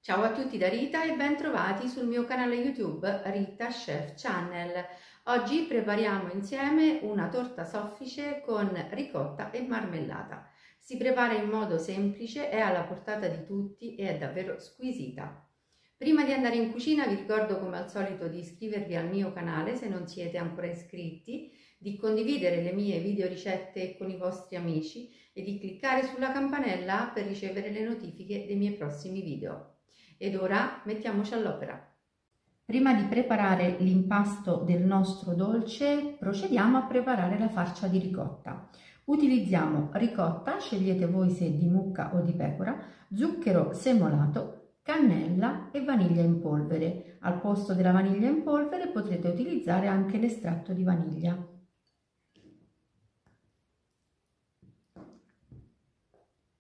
Ciao a tutti da Rita e ben trovati sul mio canale YouTube Rita Chef Channel. Oggi prepariamo insieme una torta soffice con ricotta e marmellata. Si prepara in modo semplice, è alla portata di tutti e è davvero squisita. Prima di andare in cucina vi ricordo come al solito di iscrivervi al mio canale se non siete ancora iscritti, di condividere le mie video ricette con i vostri amici e di cliccare sulla campanella per ricevere le notifiche dei miei prossimi video. Ed ora mettiamoci all'opera. Prima di preparare l'impasto del nostro dolce, procediamo a preparare la farcia di ricotta. Utilizziamo ricotta, scegliete voi se di mucca o di pecora, zucchero semolato, cannella e vaniglia in polvere. Al posto della vaniglia in polvere potrete utilizzare anche l'estratto di vaniglia.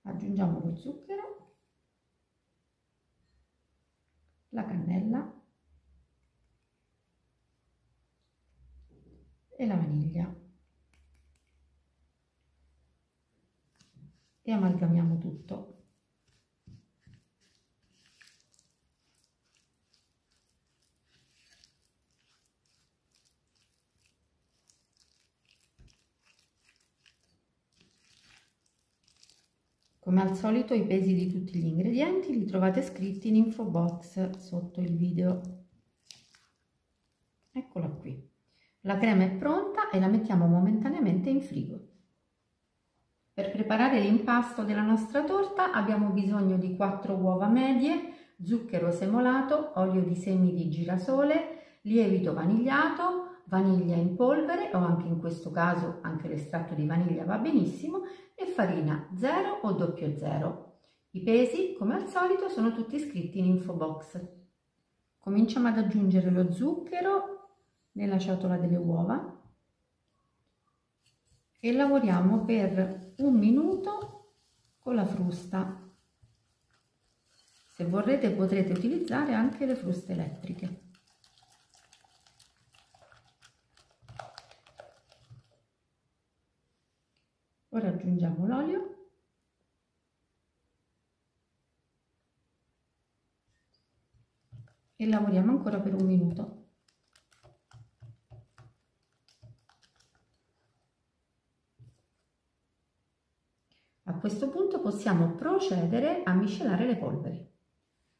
Aggiungiamo lo zucchero, la cannella e la vaniglia e amalgamiamo tutto. Come al solito i pesi di tutti gli ingredienti li trovate scritti in info box sotto il video. Eccola qui. La crema è pronta e la mettiamo momentaneamente in frigo. Per preparare l'impasto della nostra torta abbiamo bisogno di 4 uova medie, zucchero semolato, olio di semi di girasole, lievito vanigliato, vaniglia in polvere o anche in questo caso anche l'estratto di vaniglia va benissimo e farina 0 o 00. I pesi come al solito sono tutti scritti in info box. Cominciamo ad aggiungere lo zucchero nella ciotola delle uova e lavoriamo per 1 minuto con la frusta. Se vorrete potrete utilizzare anche le fruste elettriche. Ora aggiungiamo l'olio e lavoriamo ancora per 1 minuto. A questo punto possiamo procedere a miscelare le polveri.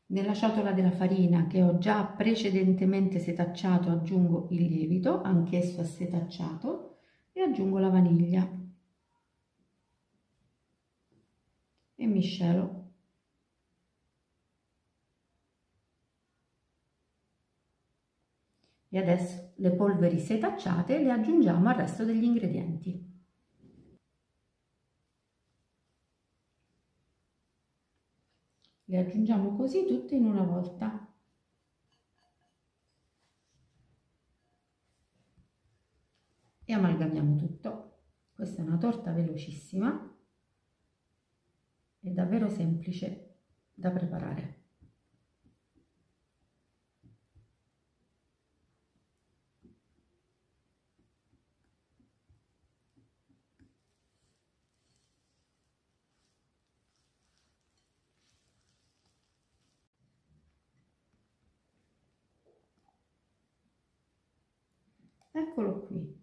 Nella ciotola della farina che ho già precedentemente setacciato aggiungo il lievito, anch'esso setacciato, e aggiungo la vaniglia e miscelo. E adesso le polveri setacciate le aggiungiamo al resto degli ingredienti. Le aggiungiamo così tutte in una volta. E amalgamiamo tutto. Questa è una torta velocissima e davvero semplice da preparare. Eccolo qui,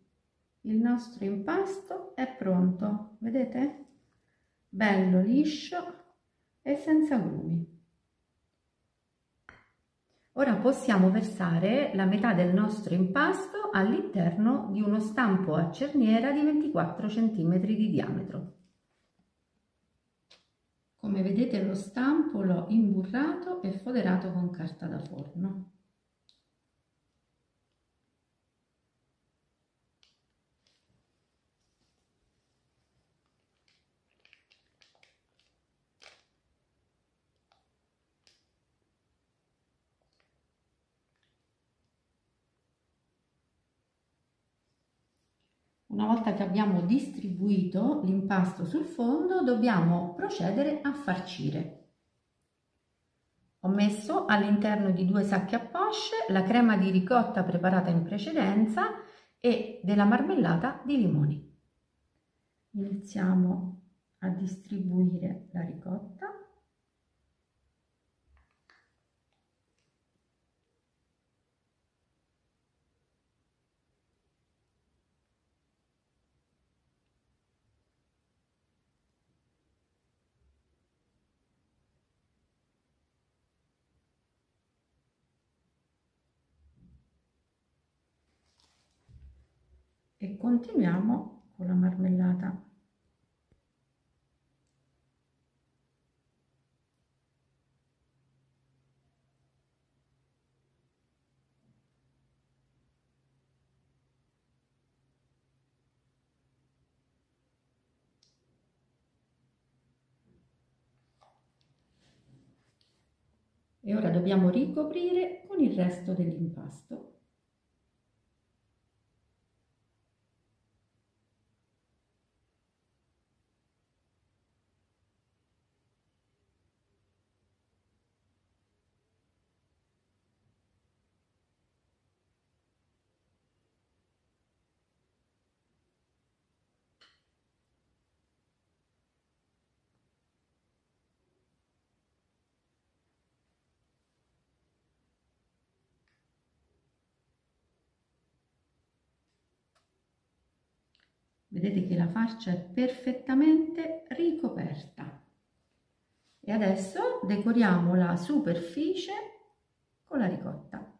il nostro impasto è pronto, vedete? Bello liscio e senza grumi. Ora possiamo versare la metà del nostro impasto all'interno di uno stampo a cerniera di 24 cm di diametro. Come vedete lo stampo l'ho imburrato e foderato con carta da forno. Una volta che abbiamo distribuito l'impasto sul fondo, dobbiamo procedere a farcire. Ho messo all'interno di 2 sacchi a poche la crema di ricotta preparata in precedenza e della marmellata di limoni. Iniziamo a distribuire la ricotta. e continuiamo con la marmellata. E ora dobbiamo ricoprire con il resto dell'impasto. Vedete che la farcia è perfettamente ricoperta. E adesso decoriamo la superficie con la ricotta.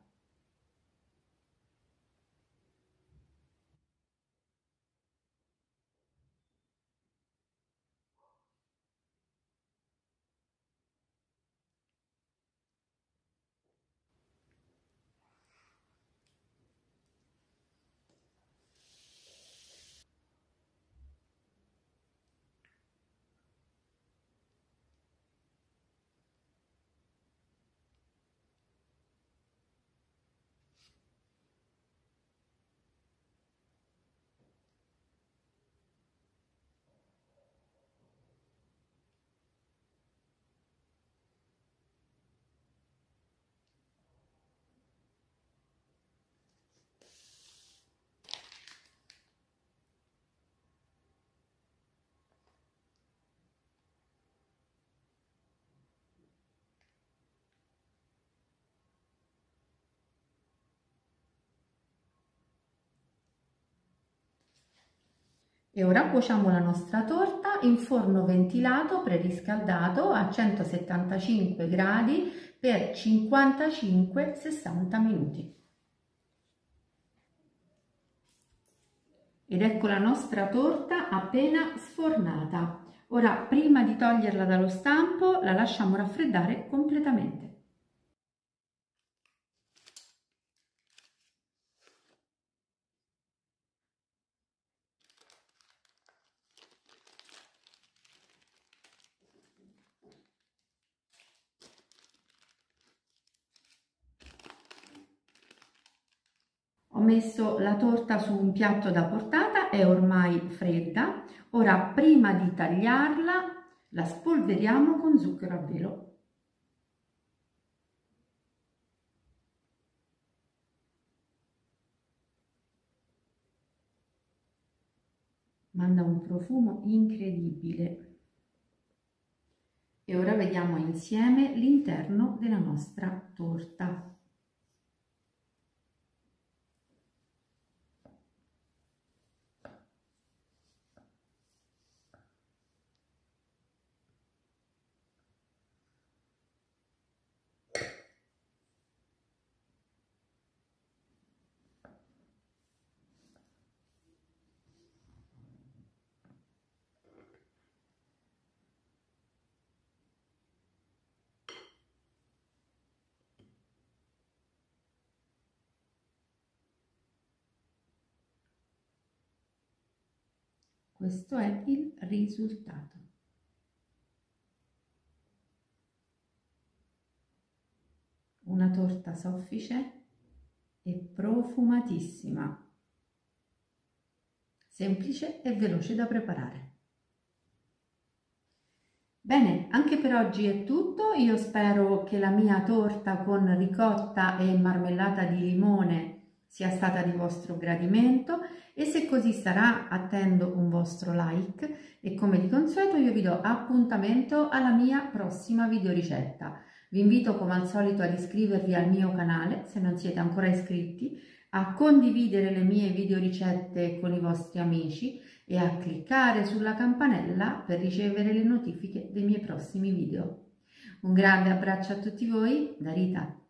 E ora cuociamo la nostra torta in forno ventilato preriscaldato a 175 gradi per 55-60 minuti. Ed ecco la nostra torta appena sfornata. Ora, prima di toglierla dallo stampo, la lasciamo raffreddare completamente. Ho messo la torta su un piatto da portata, è ormai fredda. Ora, prima di tagliarla, la spolveriamo con zucchero a velo. Manda un profumo incredibile. E ora vediamo insieme l'interno della nostra torta. Questo è il risultato. Una torta soffice e profumatissima, semplice e veloce da preparare. Bene, anche per oggi è tutto. Io spero che la mia torta con ricotta e marmellata di limone sia stata di vostro gradimento e se così sarà attendo un vostro like e come di consueto io vi do appuntamento alla mia prossima videoricetta. Vi invito come al solito ad iscrivervi al mio canale se non siete ancora iscritti, a condividere le mie videoricette con i vostri amici e a cliccare sulla campanella per ricevere le notifiche dei miei prossimi video. Un grande abbraccio a tutti voi da Rita.